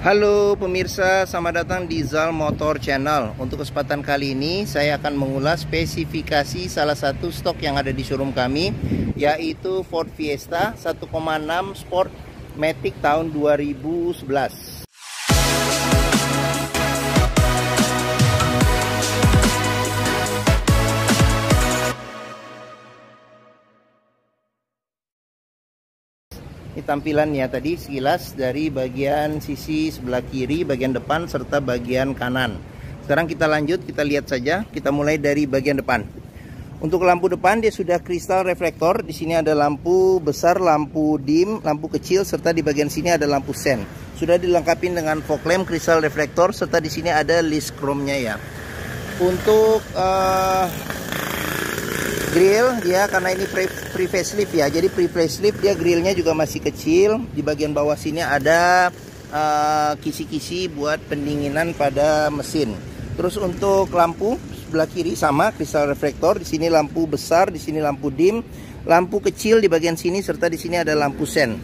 Halo pemirsa, selamat datang di Zal Motor Channel. Untuk kesempatan kali ini saya akan mengulas spesifikasi salah satu stok yang ada di showroom kami, yaitu Ford Fiesta 1,6 Sport Matic tahun 2011. Ini tampilannya tadi sekilas dari bagian sisi sebelah kiri, bagian depan, serta bagian kanan. Sekarang kita lanjut, kita lihat saja. Kita mulai dari bagian depan. Untuk lampu depan dia sudah kristal reflektor. Di sini ada lampu besar, lampu dim, lampu kecil, serta di bagian sini ada lampu sen. Sudah dilengkapi dengan fog lamp kristal reflektor, serta di sini ada list chrome-nya ya. Untuk grill dia karena ini pre facelift ya, jadi pre facelift dia grillnya juga masih kecil. Di bagian bawah sini ada kisi-kisi buat pendinginan pada mesin. Terus untuk lampu sebelah kiri sama kristal reflektor. Di sini lampu besar, di sini lampu dim, lampu kecil di bagian sini, serta di sini ada lampu sen.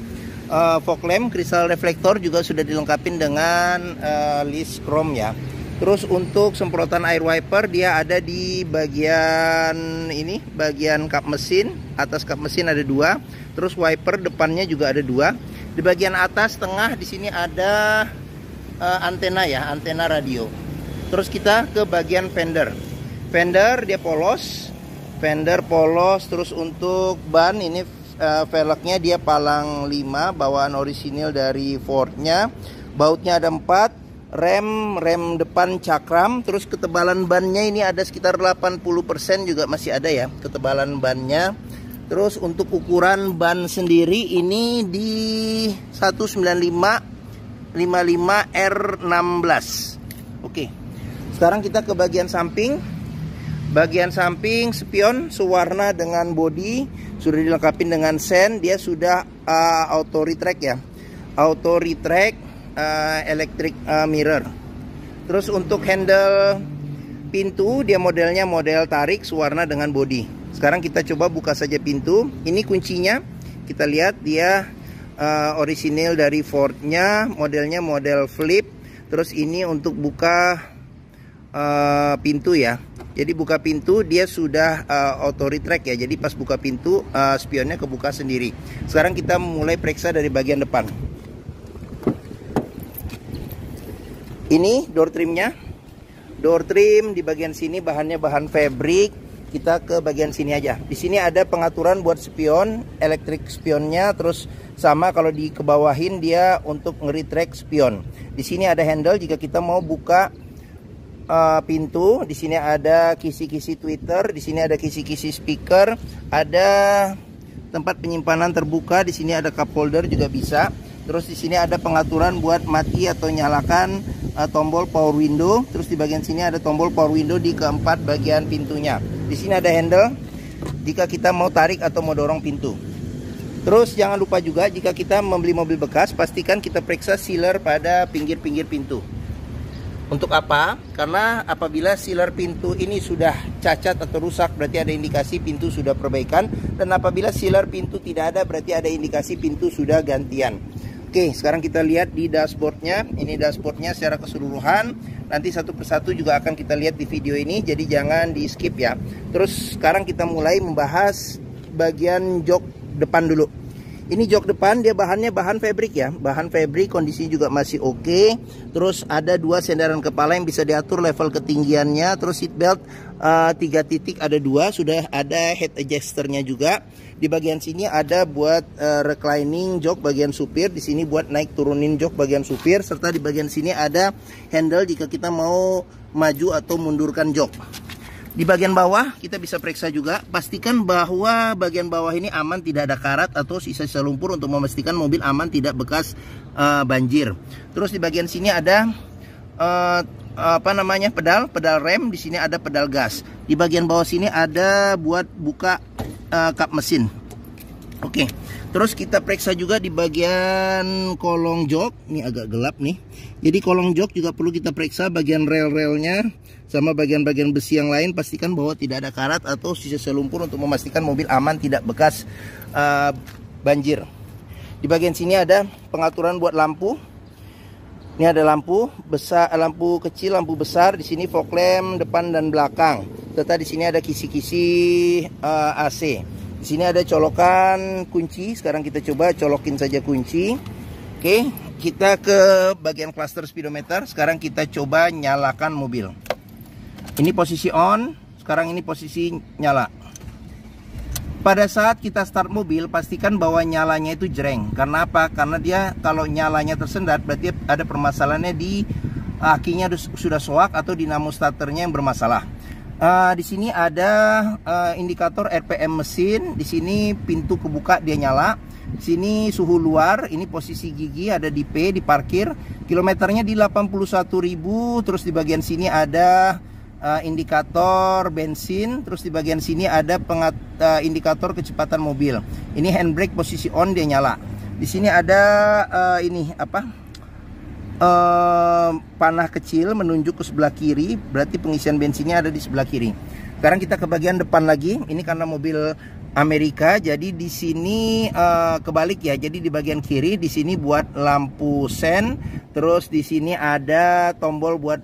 Fog lamp kristal reflektor juga sudah dilengkapi dengan list chrome ya. Terus untuk semprotan air wiper dia ada di bagian ini, bagian kap mesin. Atas kap mesin ada dua. Terus wiper depannya juga ada dua. Di bagian atas tengah di sini ada antena ya, antena radio. Terus kita ke bagian fender. Fender dia polos. Fender polos. Terus untuk ban ini velgnya dia palang 5, bawaan orisinil dari Fordnya. Bautnya ada 4. Rem depan cakram. Terus ketebalan bannya ini ada sekitar 80% juga masih ada ya ketebalan bannya. Terus untuk ukuran ban sendiri ini di 195 55 R16. Oke. Sekarang kita ke bagian samping. Bagian samping spion sewarna dengan bodi, sudah dilengkapi dengan sen. Dia sudah auto retract ya. Auto retract, electric mirror. Terus untuk handle pintu dia modelnya model tarik sewarna dengan bodi. Sekarang kita coba buka saja pintu. Ini kuncinya, kita lihat dia orisinil dari Fordnya, modelnya model flip. Terus ini untuk buka pintu ya. Jadi buka pintu dia sudah auto retract ya. Jadi pas buka pintu spionnya kebuka sendiri. Sekarang kita mulai periksa dari bagian depan. Ini door trimnya. Door trim di bagian sini bahannya bahan fabric. Kita ke bagian sini aja. Di sini ada pengaturan buat spion, elektrik spionnya. Terus sama kalau di kebawahin dia untuk nge-retract spion. Di sini ada handle jika kita mau buka pintu. Di sini ada kisi-kisi tweeter. Di sini ada kisi-kisi speaker. Ada tempat penyimpanan terbuka. Di sini ada cup holder juga bisa. Terus di sini ada pengaturan buat mati atau nyalakan tombol power window. Terus di bagian sini ada tombol power window di keempat bagian pintunya. Di sini ada handle jika kita mau tarik atau mau dorong pintu. Terus jangan lupa juga jika kita membeli mobil bekas, pastikan kita periksa sealer pada pinggir-pinggir pintu. Untuk apa? Karena apabila sealer pintu ini sudah cacat atau rusak, berarti ada indikasi pintu sudah perbaikan. Dan apabila sealer pintu tidak ada, berarti ada indikasi pintu sudah gantian. Oke, sekarang kita lihat di dashboardnya. Ini dashboardnya secara keseluruhan. Nanti satu persatu juga akan kita lihat di video ini, jadi jangan di skip ya. Terus sekarang kita mulai membahas bagian jok depan dulu. Ini jok depan dia bahannya bahan fabric ya. Bahan fabric, kondisi juga masih oke. Terus ada dua sandaran kepala yang bisa diatur level ketinggiannya. Terus seat belt 3 titik ada 2. Sudah ada head adjusternya juga. Di bagian sini ada buat reclining jok bagian supir. Di sini buat naik turunin jok bagian supir. Serta di bagian sini ada handle jika kita mau maju atau mundurkan jok. Di bagian bawah kita bisa periksa juga. Pastikan bahwa bagian bawah ini aman, tidak ada karat atau sisa-sisa lumpur untuk memastikan mobil aman, tidak bekas banjir. Terus di bagian sini ada pedal rem. Di sini ada pedal gas. Di bagian bawah sini ada buat buka kap mesin. Oke. Terus kita periksa juga di bagian kolong jok. Ini agak gelap nih. Jadi kolong jok juga perlu kita periksa bagian rel-relnya sama bagian-bagian besi yang lain. Pastikan bahwa tidak ada karat atau sisa lumpur untuk memastikan mobil aman, tidak bekas banjir. Di bagian sini ada pengaturan buat lampu. Ini ada lampu besar, lampu kecil, lampu besar. Di sini fog lamp depan dan belakang. Serta di sini ada kisi-kisi AC. Di sini ada colokan kunci. Sekarang kita coba colokin saja kunci. Oke, kita ke bagian cluster speedometer. Sekarang kita coba nyalakan mobil. Ini posisi on. Sekarang ini posisi nyala. Pada saat kita start mobil, pastikan bahwa nyalanya itu jreng. Karena apa? Karena dia kalau nyalanya tersendat, berarti ada permasalahannya di akinya sudah soak atau dinamo starternya yang bermasalah. Di sini ada indikator RPM mesin. Di sini pintu kebuka, dia nyala. Di sini suhu luar. Ini posisi gigi ada di P, di parkir. Kilometernya di 81.000. Terus di bagian sini ada indikator bensin, terus di bagian sini ada indikator kecepatan mobil. Ini handbrake posisi on, dia nyala. Di sini ada panah kecil menunjuk ke sebelah kiri, berarti pengisian bensinnya ada di sebelah kiri. Sekarang kita ke bagian depan lagi. Ini karena mobil Amerika, jadi di sini kebalik ya. Jadi di bagian kiri di sini buat lampu sen. Terus di sini ada tombol buat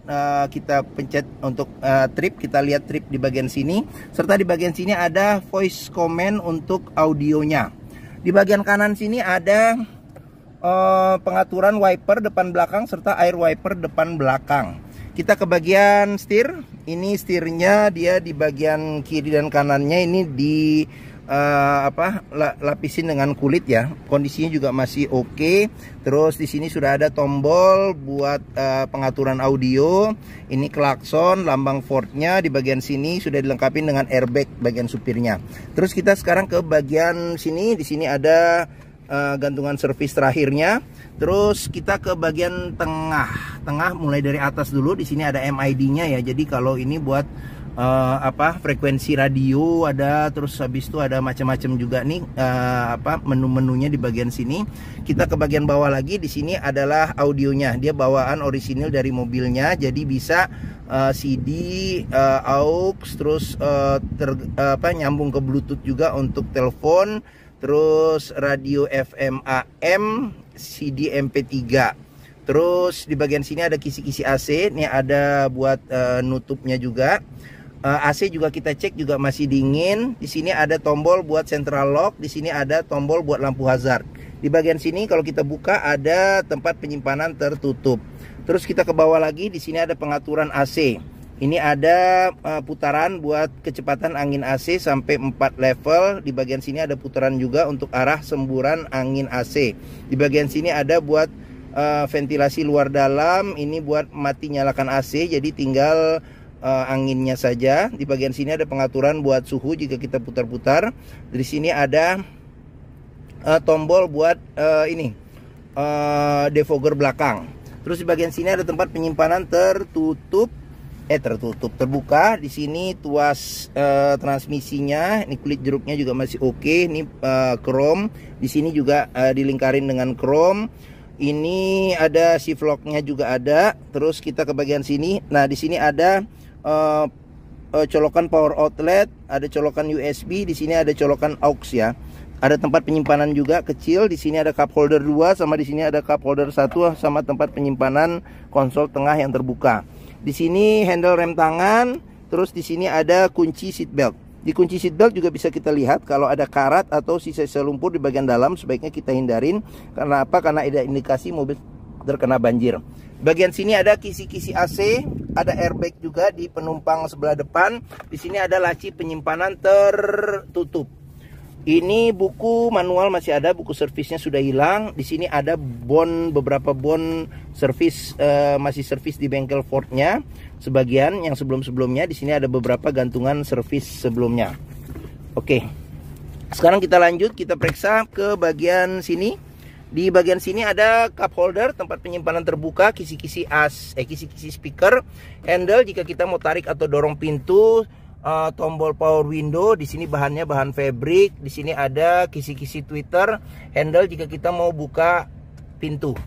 kita pencet untuk trip. Kita lihat trip di bagian sini. Serta di bagian sini ada voice command untuk audionya. Di bagian kanan sini ada pengaturan wiper depan belakang serta air wiper depan belakang. Kita ke bagian setir. Ini setirnya dia di bagian kiri dan kanannya ini di lapisin dengan kulit ya. Kondisinya juga masih oke. Terus di sini sudah ada tombol buat pengaturan audio. Ini klakson, lambang Ford-nya. Di bagian sini sudah dilengkapi dengan airbag bagian supirnya. Terus kita sekarang ke bagian sini. Di sini ada gantungan servis terakhirnya. Terus kita ke bagian tengah mulai dari atas dulu. Di sini ada MID-nya ya. Jadi kalau ini buat frekuensi radio ada, terus habis itu ada macam-macam juga nih menu-menunya di bagian sini. Kita ke bagian bawah lagi. Di sini adalah audionya. Dia bawaan orisinil dari mobilnya. Jadi bisa CD, aux, terus nyambung ke Bluetooth juga untuk telepon. Terus radio FM AM, CD MP3. Terus di bagian sini ada kisi-kisi AC. Ini ada buat nutupnya juga. AC juga kita cek juga masih dingin. Di sini ada tombol buat central lock. Di sini ada tombol buat lampu hazard. Di bagian sini kalau kita buka ada tempat penyimpanan tertutup. Terus kita ke bawah lagi. Di sini ada pengaturan AC. Ini ada putaran buat kecepatan angin AC sampai 4 level. Di bagian sini ada putaran juga untuk arah semburan angin AC. Di bagian sini ada buat ventilasi luar dalam. Ini buat mati nyalakan AC. Jadi tinggal anginnya saja. Di bagian sini ada pengaturan buat suhu jika kita putar-putar. Di sini ada tombol buat defogger belakang. Terus di bagian sini ada tempat penyimpanan terbuka. Di sini tuas transmisinya. Ini kulit jeruknya juga masih oke. Ini chrome. Di sini juga dilingkarin dengan chrome. Ini ada shift locknya juga ada. Terus kita ke bagian sini. Nah di sini ada colokan power outlet, ada colokan USB, di sini ada colokan aux ya. Ada tempat penyimpanan juga kecil. Di sini ada cup holder 2, sama di sini ada cup holder 1 sama tempat penyimpanan konsol tengah yang terbuka. Di sini handle rem tangan, terus di sini ada kunci seat belt. Di kunci seat belt juga bisa kita lihat kalau ada karat atau sisa-sisa lumpur di bagian dalam, sebaiknya kita hindarin. Karena apa? Karena ada indikasi mobil terkena banjir. Bagian sini ada kisi-kisi AC, ada airbag juga di penumpang sebelah depan. Di sini ada laci penyimpanan tertutup. Ini buku manual masih ada, buku servisnya sudah hilang. Di sini ada beberapa bon servis, masih servis di bengkel Ford-nya. Sebagian yang sebelum-sebelumnya. Di sini ada beberapa gantungan servis sebelumnya. Oke. Sekarang kita lanjut, kita periksa ke bagian sini. Di bagian sini ada cup holder, tempat penyimpanan terbuka, kisi-kisi kisi-kisi speaker, handle jika kita mau tarik atau dorong pintu, tombol power window. Di sini bahannya bahan fabric. Di sini ada kisi-kisi tweeter, handle jika kita mau buka pintu.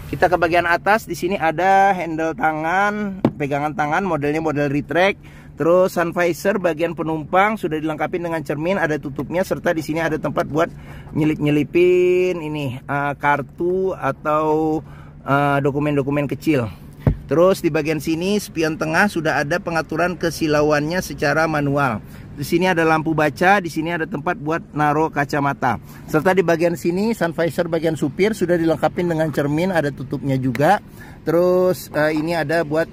Kita ke bagian atas. Di sini ada handle tangan, pegangan tangan, modelnya model retract. Terus sun visor bagian penumpang sudah dilengkapi dengan cermin, ada tutupnya, serta di sini ada tempat buat nyelip-nyelipin ini kartu atau dokumen-dokumen kecil. Terus di bagian sini spion tengah sudah ada pengaturan kesilauannya secara manual. Di sini ada lampu baca, di sini ada tempat buat naruh kacamata. Serta di bagian sini sun visor bagian supir sudah dilengkapi dengan cermin, ada tutupnya juga. Terus ini ada buat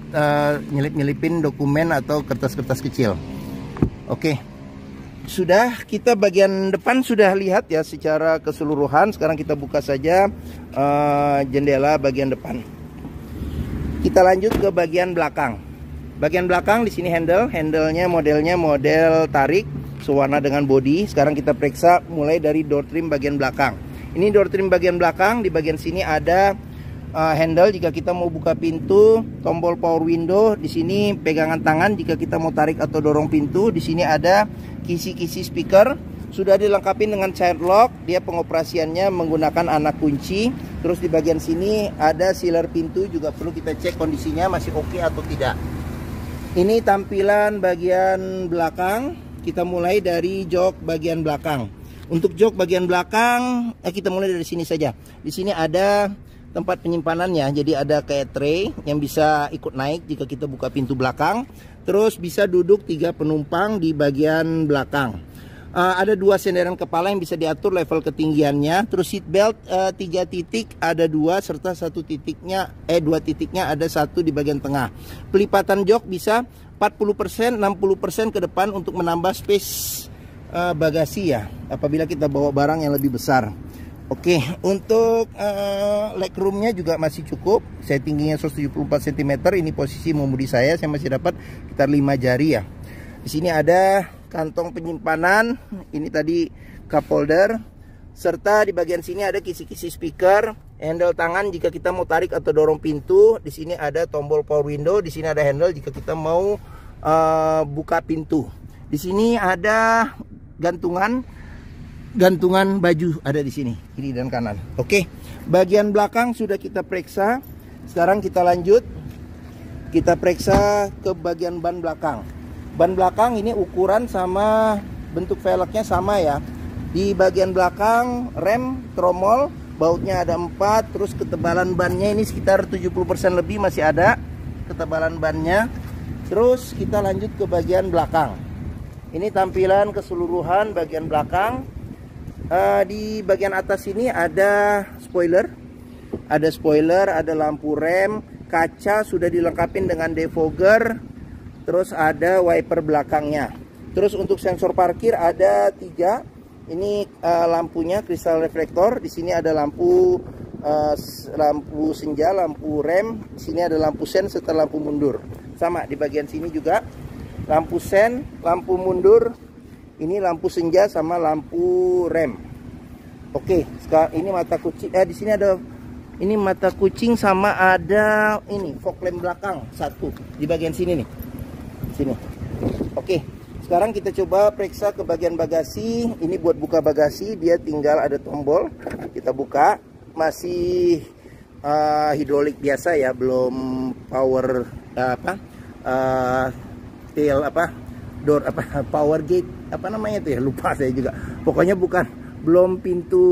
nyelip-nyelipin dokumen atau kertas-kertas kecil. Oke. Sudah, kita bagian depan sudah lihat ya secara keseluruhan. Sekarang kita buka saja jendela bagian depan. Kita lanjut ke bagian belakang. Bagian belakang di sini handle-nya modelnya model tarik, sewarna dengan bodi. Sekarang kita periksa mulai dari door trim bagian belakang. Ini door trim bagian belakang. Di bagian sini ada handle jika kita mau buka pintu, tombol power window. Di sini pegangan tangan jika kita mau tarik atau dorong pintu. Di sini ada kisi-kisi speaker. Sudah dilengkapi dengan child lock. Dia pengoperasiannya menggunakan anak kunci. Terus di bagian sini ada sealer pintu, juga perlu kita cek kondisinya masih oke atau tidak. Ini tampilan bagian belakang. Kita mulai dari jok bagian belakang. Untuk jok bagian belakang kita mulai dari sini saja. Di sini ada tempat penyimpanannya. Jadi ada kayak tray yang bisa ikut naik jika kita buka pintu belakang. Terus bisa duduk 3 penumpang di bagian belakang. Ada 2 senderan kepala yang bisa diatur level ketinggiannya. Terus seat belt 3 titik ada 2, serta 2 titiknya ada 1 di bagian tengah. Pelipatan jok bisa 40%, 60% ke depan untuk menambah space bagasi ya, apabila kita bawa barang yang lebih besar. Oke, untuk legroomnya juga masih cukup. Saya tingginya 174 cm. Ini posisi mengemudi saya masih dapat sekitar 5 jari ya. Di sini ada kantong penyimpanan, ini tadi cup holder, serta di bagian sini ada kisi-kisi speaker, handle tangan jika kita mau tarik atau dorong pintu. Di sini ada tombol power window, di sini ada handle jika kita mau buka pintu. Di sini ada gantungan baju ada di sini, kiri dan kanan. Oke, bagian belakang sudah kita periksa. Sekarang kita lanjut, kita periksa ke bagian ban belakang. Ban belakang ini ukuran sama bentuk velgnya sama ya. Di bagian belakang rem tromol, bautnya ada 4. Terus ketebalan bannya ini sekitar 70% lebih masih ada ketebalan bannya. Terus kita lanjut ke bagian belakang. Ini tampilan keseluruhan bagian belakang. Di bagian atas ini ada spoiler. Ada spoiler, ada lampu rem, kaca sudah dilengkapi dengan defogger. Terus ada wiper belakangnya. Terus untuk sensor parkir ada 3. Ini lampunya kristal reflektor. Di sini ada lampu senja, lampu rem. Di sini ada lampu sen serta lampu mundur. Sama di bagian sini juga lampu sen, lampu mundur. Ini lampu senja sama lampu rem. Oke, sekarang ini mata kucing. Di sini ada ini mata kucing sama ada ini fog lamp belakang 1 di bagian sini nih. Sini. Oke, sekarang kita coba periksa ke bagian bagasi. Ini buat buka bagasi, dia tinggal ada tombol. Kita buka, masih hidrolik biasa ya, belum power door power gate apa namanya itu ya, lupa saya juga. Pokoknya belum pintu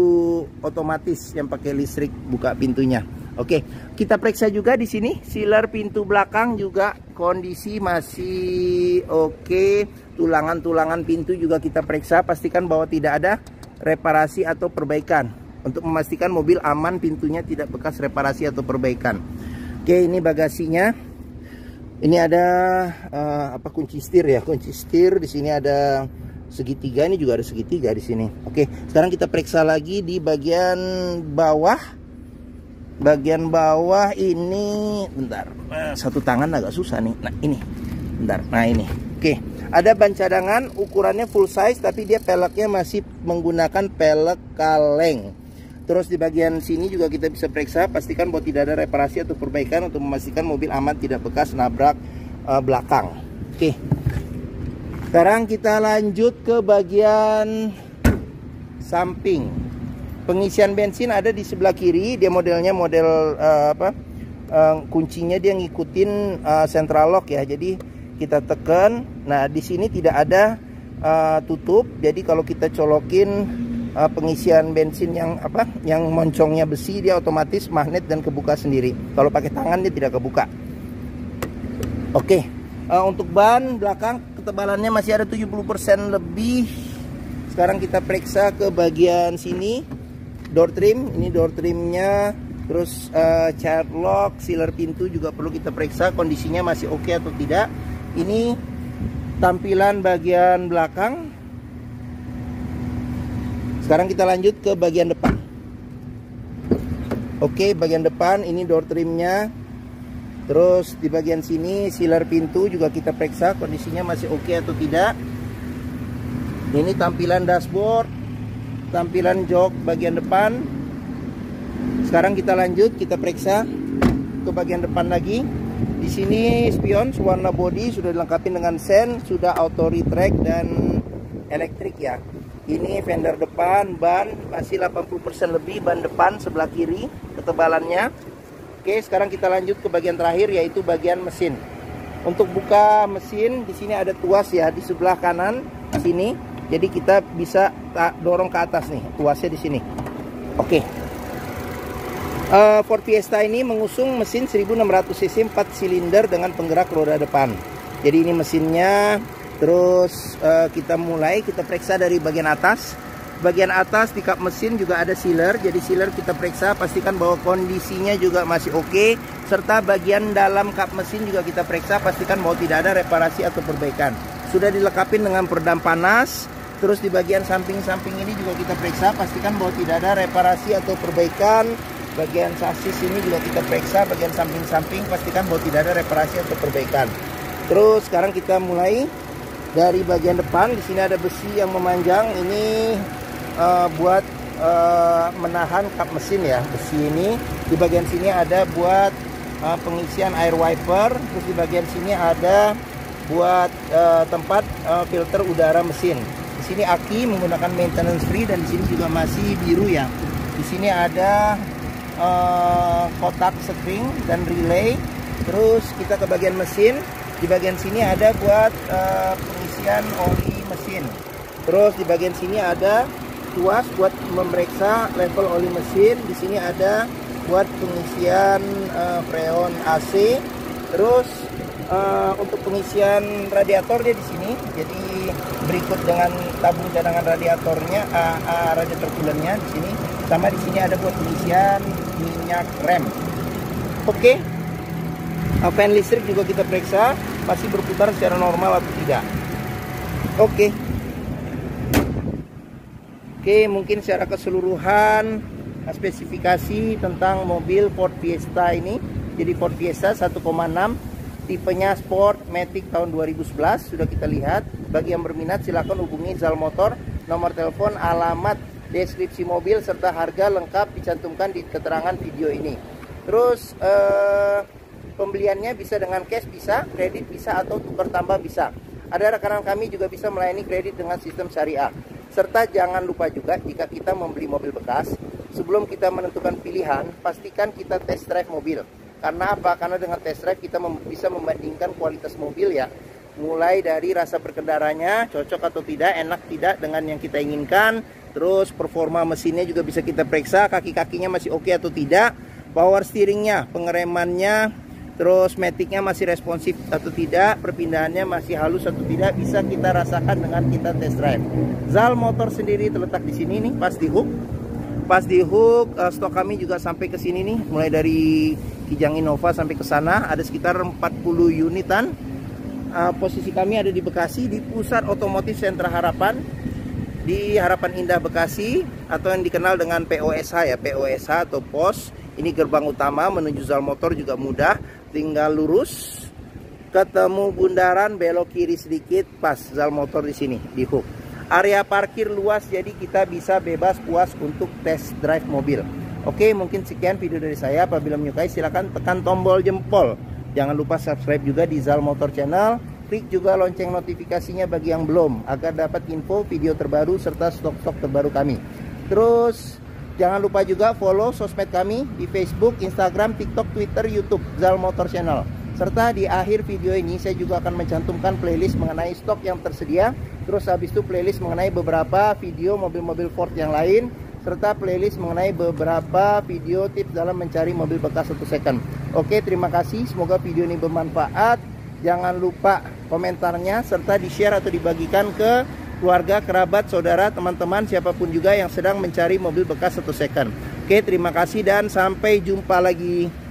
otomatis yang pakai listrik buka pintunya. Oke, kita periksa juga di sini sealer pintu belakang juga kondisi masih oke. Tulangan-tulangan pintu juga kita periksa, pastikan bahwa tidak ada reparasi atau perbaikan untuk memastikan mobil aman, pintunya tidak bekas reparasi atau perbaikan. Oke, ini bagasinya. Ini ada kunci setir ya, kunci setir. Di sini ada segitiga, ini juga ada segitiga di sini. Oke, sekarang kita periksa lagi di bagian bawah. Bagian bawah ini, bentar, satu tangan agak susah nih. Nah ini, bentar, nah ini. Oke, ada ban cadangan, ukurannya full size, tapi dia peleknya masih menggunakan pelek kaleng. Terus di bagian sini juga kita bisa periksa, pastikan bahwa tidak ada reparasi atau perbaikan untuk memastikan mobil aman, tidak bekas nabrak belakang. Oke, sekarang kita lanjut ke bagian samping. Pengisian bensin ada di sebelah kiri. Dia modelnya model kuncinya dia ngikutin central lock ya. Jadi kita tekan. Nah, di sini tidak ada tutup. Jadi kalau kita colokin pengisian bensin yang yang moncongnya besi, dia otomatis magnet dan kebuka sendiri. Kalau pakai tangan dia tidak kebuka. Oke. Untuk ban belakang ketebalannya masih ada 70% lebih. Sekarang kita periksa ke bagian sini, door trim. Ini door trimnya, terus child lock, sealer pintu juga perlu kita periksa kondisinya masih oke atau tidak. Ini tampilan bagian belakang. Sekarang kita lanjut ke bagian depan. Oke, bagian depan ini door trimnya. Terus di bagian sini sealer pintu juga kita periksa kondisinya masih oke atau tidak. Ini tampilan dashboard, tampilan jok bagian depan. Sekarang kita lanjut, kita periksa ke bagian depan lagi. Di sini spion warna body sudah dilengkapi dengan sen, sudah auto retract dan elektrik ya. Ini fender depan, ban masih 80% lebih, ban depan sebelah kiri ketebalannya. Oke, sekarang kita lanjut ke bagian terakhir, yaitu bagian mesin. Untuk buka mesin, di sini ada tuas ya di sebelah kanan sini. Jadi kita bisa dorong ke atas nih, tuasnya di sini. Oke. Ford Fiesta ini mengusung mesin 1600 cc 4 silinder dengan penggerak roda depan. Jadi ini mesinnya. Terus kita periksa dari bagian atas. Bagian atas di kap mesin juga ada sealer. Jadi sealer kita periksa, pastikan bahwa kondisinya juga masih oke. Serta bagian dalam kap mesin juga kita periksa, pastikan bahwa tidak ada reparasi atau perbaikan. Sudah dilengkapi dengan peredam panas. Terus di bagian samping-samping ini juga kita periksa, pastikan bahwa tidak ada reparasi atau perbaikan. Bagian sasis ini juga kita periksa, bagian samping-samping pastikan bahwa tidak ada reparasi atau perbaikan. Terus sekarang kita mulai dari bagian depan. Di sini ada besi yang memanjang. Ini buat menahan kap mesin ya, besi ini. Di bagian sini ada buat pengisian air wiper. Terus di bagian sini ada buat tempat filter udara mesin. Di sini aki menggunakan maintenance free, dan di sini juga masih biru ya. Di sini ada kotak spring dan relay. Terus kita ke bagian mesin. Di bagian sini ada buat pengisian oli mesin. Terus di bagian sini ada tuas buat memeriksa level oli mesin. Di sini ada buat pengisian freon AC. Terus untuk pengisian radiatornya di sini. Jadi berikut dengan tabung cadangan radiatornya, radiator coolernya di sini. Sama di sini ada buat pengisian minyak rem. Oke. Fan listrik juga kita periksa, masih berputar secara normal atau tidak. Oke. Oke, mungkin secara keseluruhan spesifikasi tentang mobil Ford Fiesta ini. Jadi Ford Fiesta 1,6 tipenya Sport Matic tahun 2011 sudah kita lihat. Bagi yang berminat silakan hubungi Zal Motor. Nomor telepon, alamat, deskripsi mobil serta harga lengkap dicantumkan di keterangan video ini. Terus pembeliannya bisa dengan cash bisa, kredit bisa, atau tukar tambah bisa. Ada rekanan kami juga bisa melayani kredit dengan sistem syariah. Serta jangan lupa juga jika kita membeli mobil bekas, sebelum kita menentukan pilihan, pastikan kita test drive mobil. Karena apa? Karena dengan test drive kita bisa membandingkan kualitas mobil ya. Mulai dari rasa berkendaranya, cocok atau tidak, enak tidak dengan yang kita inginkan. Terus performa mesinnya juga bisa kita periksa, kaki-kakinya masih oke atau tidak. Power steeringnya, pengeremannya, terus maticnya masih responsif atau tidak, perpindahannya masih halus atau tidak, bisa kita rasakan dengan kita test drive. Zal Motor sendiri terletak di sini nih, pas di hook. Pas di hook, stok kami juga sampai ke sini nih, mulai dari Kijang Innova sampai ke sana, ada sekitar 40 unitan. Posisi kami ada di Bekasi, di Pusat Otomotif Sentra Harapan, di Harapan Indah Bekasi, atau yang dikenal dengan POSH ya, POSH atau POS. Ini gerbang utama menuju Zal Motor juga mudah, tinggal lurus, ketemu bundaran, belok kiri sedikit, pas Zal Motor di sini di hook. Area parkir luas, jadi kita bisa bebas puas untuk test drive mobil. Oke, mungkin sekian video dari saya. Apabila menyukai silahkan tekan tombol jempol. Jangan lupa subscribe juga di Zal Motor Channel. Klik juga lonceng notifikasinya bagi yang belum, agar dapat info video terbaru serta stok-stok terbaru kami. Terus jangan lupa juga follow sosmed kami di Facebook, Instagram, TikTok, Twitter, YouTube, Zal Motor Channel. Serta di akhir video ini saya juga akan mencantumkan playlist mengenai stok yang tersedia. Terus habis itu playlist mengenai beberapa video mobil-mobil Ford yang lain, serta playlist mengenai beberapa video tips dalam mencari mobil bekas 1 second. Oke, terima kasih. Semoga video ini bermanfaat. Jangan lupa komentarnya serta di-share atau dibagikan ke keluarga, kerabat, saudara, teman-teman, siapapun juga yang sedang mencari mobil bekas 1 second. Oke, terima kasih dan sampai jumpa lagi.